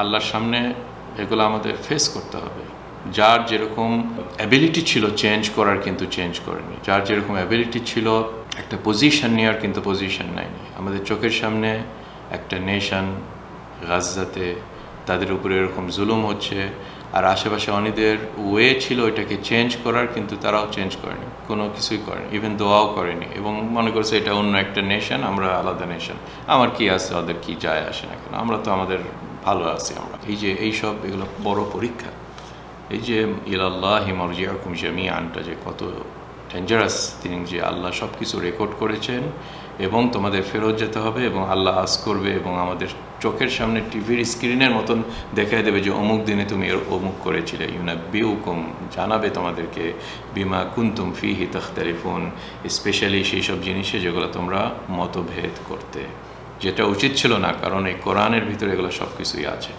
আল্লাহর সামনে এগুলো আমাদের ফেস করতে হবে। যার যেরকম অ্যাবিলিটি ছিল চেঞ্জ করার কিন্তু চেঞ্জ করেনি, যার যেরকম অ্যাবিলিটি ছিল একটা পজিশন নেওয়ার কিন্তু পজিশন নেয়নি। আমাদের চোখের সামনে একটা নেশন গাজাতে তাদের উপরে এরকম জুলুম হচ্ছে, আর আশেপাশে অনেকদের ওয়ে ছিল এটাকে চেঞ্জ করার, কিন্তু তারাও চেঞ্জ করেনি, কোনো কিছুই করেনি, ইভেন দোয়াও করেনি, এবং মনে করছে এটা অন্য একটা নেশন, আমরা আলাদা নেশন, আমার কি আছে, ওদের কি যায় আসে না কেন, আমরা তো আমাদের ভালো আছি। আমরা এই যে এইসব এগুলো বড় পরীক্ষা, এই যে ইলাল্লাহি মারজিউকুম জামিআনটা যে কত ডেঞ্জারাস থিং, যে আল্লাহ সব কিছু রেকর্ড করেছেন এবং তোমাদের ফেরত যেতে হবে, এবং আল্লাহ আজ করবে এবং আমাদের চোখের সামনে টিভির স্ক্রিনের মতন দেখাই দেবে যে অমুক দিনে তুমি অমুক করেছিলে। ইউনাব্বিউকুম, জানাবে তোমাদেরকে, বিমা কুনতুম ফিহি তাখতালিফুন, স্পেশালি সেই সব জিনিসে যেগুলো তোমরা মতভেদ করতে, যেটা উচিত ছিল না, কারণ এই কোরআনের ভিতরে এগুলো সব কিছুই আছে।